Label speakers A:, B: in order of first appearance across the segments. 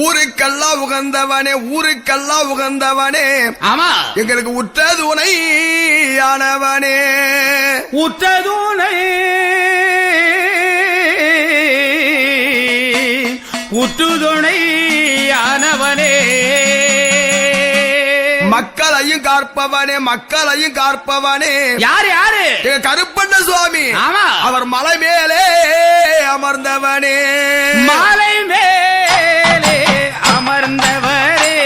A: ஊருக்கெல்லாம் உகந்தவனே, ஊருக்கெல்லாம் உகந்தவனே.
B: ஆமா,
A: எங்களுக்கு உற்ற துணையானவனே,
B: உற்ற துணை உற்றுதுணையானவனே.
A: மக்களையும் காற்பவனே, மக்களையும் காற்பவனே.
B: யாரு யாரு?
A: கருப்பண்ண சுவாமி.
B: ஆமா,
A: அவர் மலை மேலே அமர்ந்தவனே,
B: மலை மேலே அமர்ந்தவரே,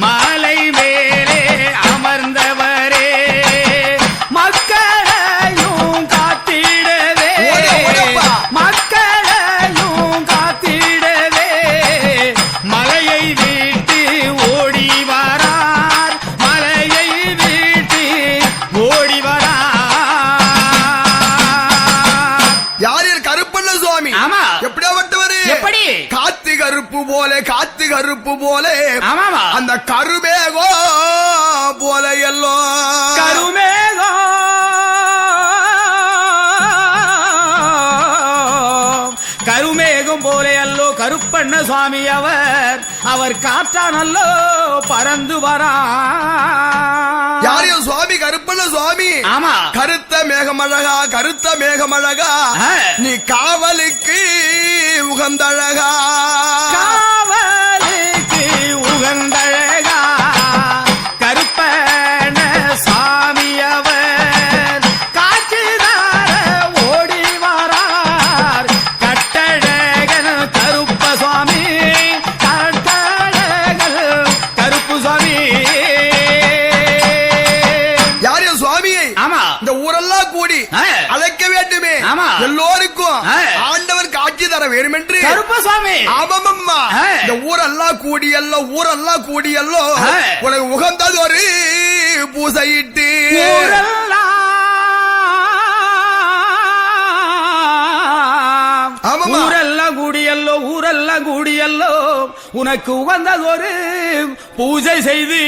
B: மலை மேலே அமர்ந்தவரே, மக்களையும் காத்திடவே, மக்களையும் காத்திடவே, மலையை விட்டு ஓடி வரார், மலையை விட்டு ஓடி வரார்.
A: யார் கருப்பண்ண சுவாமி?
B: ஆமா,
A: எப்படியாப்பட்டவரு?
B: எப்படி?
A: காத்து கருப்பு போல, காத்து கருப்பு போல.
B: ஆமாமா,
A: அந்த கருமேகோ போல எல்லோ,
B: கருமேகம் கருமேகம் போல அல்லோ கருப்பண்ண சுவாமி. அவர் அவர் காற்றானல்லோ பறந்து வரா.
A: யாரையும் சுவாமி கருப்பண்ண சுவாமி.
B: ஆமா,
A: கருத்த மேகமழகா, கருத்த மேகமழகா, நீ காவலுக்கு உகந்தழகா,
B: காவலுக்கு உகந்தழகா, கருப்பண்ண சாமி. அவர் காட்சிதார ஓடி வரார், கட்டழகன் கருப்ப சுவாமி, கட்டழகன் கருப்பு சுவாமி.
A: யாரையும் சுவாமியை
B: ஆமா,
A: இந்த ஊரெல்லாம் கூடி அழைக்க வேண்டுமே.
B: ஆமா,
A: எல்லோருக்கும் ஆண்டவர் காட்சி தர வேண்டும் என்று
B: கருப்ப சுவாமி.
A: ஆமாமம்மா, இந்த ஊரெல்லாம் கூடியல்லோ, ஊரெல்லாம் கூடியல்லோ உனக்கு உகந்தது ஒரு பூசையிட்டு
B: ஊரெல்லாம் கூடியல்லோ, ஊரெல்லாம் கூடியல்லோ உனக்கு உகந்தது ஒரு பூஜை செய்து.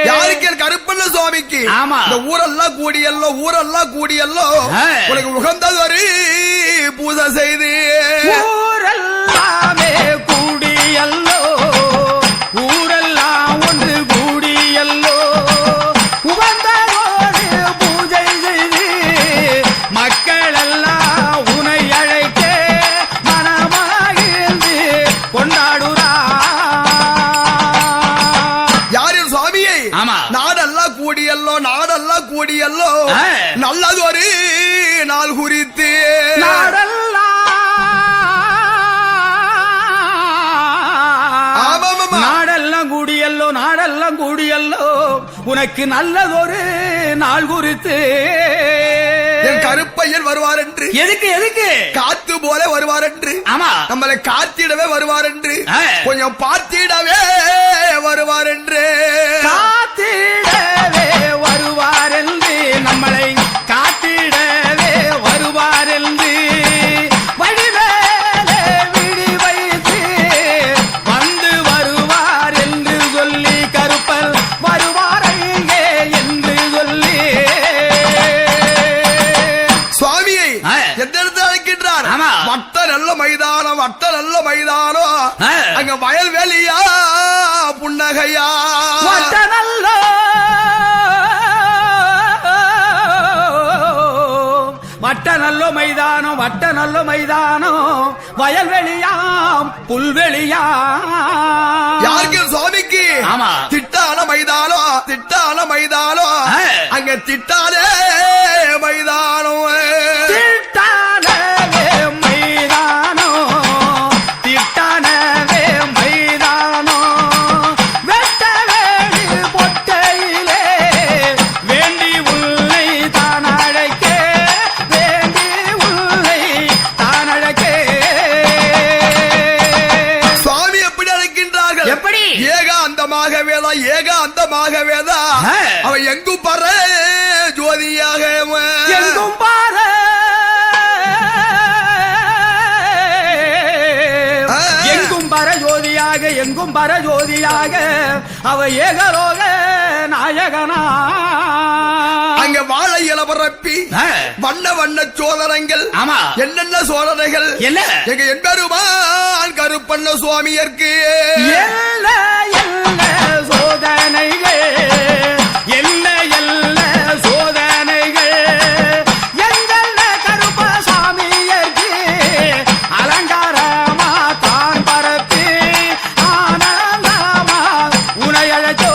A: யாருக்கு? கருப்பண்ண சுவாமிக்கு.
B: ஆமா,
A: இந்த ஊரெல்லாம் கூடியல்லோ, ஊரெல்லாம் கூடியல்லோ உனக்கு உகந்தது ஒரு பூஜை செய்து.
B: ஊரெல்லாமே கூடியல்லோ, ஊரெல்லாம் ஒன்று கூடியல்லோ உகந்த ஒரு பூஜை செய்து, மக்கள் எல்லாம் உனை அழைக்க மனமாகிருந்து கொண்டாடுறா.
A: யாரின் சுவாமியை?
B: ஆமா,
A: நாடெல்லாம் கூடியல்லோ, நாடெல்லாம் கூடியல்லோ நல்லது ஒரு நாள் குறித்து.
B: நாடெல்லாம் கூடியல்லோ, நாடெல்லாம் கூடியல்லோ உனக்கு நல்லதொரு நாள் குறித்து.
A: என் கருப்பையன் வருவார் என்று.
B: எதுக்கு எதுக்கு?
A: காத்து போல வருவார் என்று.
B: ஆமா,
A: நம்மளை காத்திடவே வருவார் என்று, கொஞ்சம் பார்த்திடவே வருவார் என்று.
B: காத்திடவே வருவார் என்று, நம்மளை காத்திடவே வருவார் என்று, வழிவேலே விடி வைத்து வந்து வருவார் என்று சொல்லி, கருப்பல் வருவார் இங்கே என்று சொல்லி
A: சுவாமியை எந்த இடத்துல அழைக்கின்றார்? வட்ட நல்ல மைதானம், வட்ட நல்ல மைதானம், அங்க வயல்வெளியா புன்னகையா,
B: வட்ட நல்ல வட்ட நல்ல மைதானம், வட்ட நல்ல மைதானம், வயல்வெளியாம் புல்வெளியா.
A: யாருக்கு? சுவாமிக்கு.
B: ஆமா,
A: திட்டான மைதானம், திட்டான மைதானம், அங்க திட்டானே மைதானம்,
B: திட்டானவே மைதானம், திட்டானவே மைதானம், வெட்ட வேடி பொட்டையிலே வேண்டி உள்ளை தான் அழைக்க, வேண்டி உள்ளை தான் அழைக்க.
A: சுவாமி எப்படி அழைக்கின்றார்கள்?
B: எப்படி?
A: ஏகாந்தமாக வேதா, ஏகாந்தமாக வேதா, அவ எங்கும் பற ஜோதியாக,
B: எங்கும் பார எங்கும் பர ஜோதியாக, எங்கும் பர ஜோதியாக, அவ ஏகலோக நாயகனா.
A: அங்க வாழை இளவரப்பி வண்ண வண்ண சோதனைகள்.
B: ஆமா,
A: என்னென்ன சோதனைகள்?
B: என்ன?
A: எங்க என்பருமா நான் கருப்பண்ண சுவாமியர்க்கு
B: எல்ல எல்ல சோதனைகள் எல்ல எல்ல சோதனைகள் எங்கள் கருப்பசாமியர்க்கு அலங்காரமா தான் பரப்பி ஆனந்தமா உனை அழைத்தோ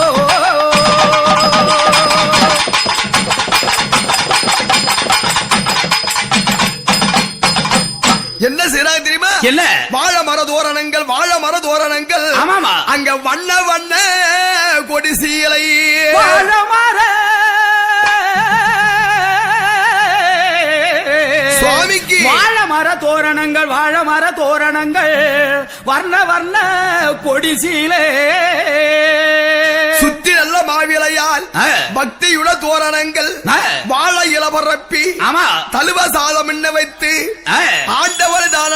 A: என்ன செய்றாங்க தெரியுமா?
B: என்ன?
A: வாழை மர தோரணங்கள், வாழை மர தோரணங்கள்.
B: ஆமாமா.
A: அங்க வண்ண வண்ண கொடி சீலை,
B: வாழமர
A: சுவாமிக்கு
B: வாழமர தோரணங்கள், வாழமர தோரணங்கள், வர்ண வர்ண கொடிசீலே
A: சுத்தி நல்ல மாவிளையால் பக்தியுட தோரணங்கள், வாழை இளபரப்பி
B: ஆமா
A: தலுவ சாதம் என்ன வைத்து ஆண்டவர் தான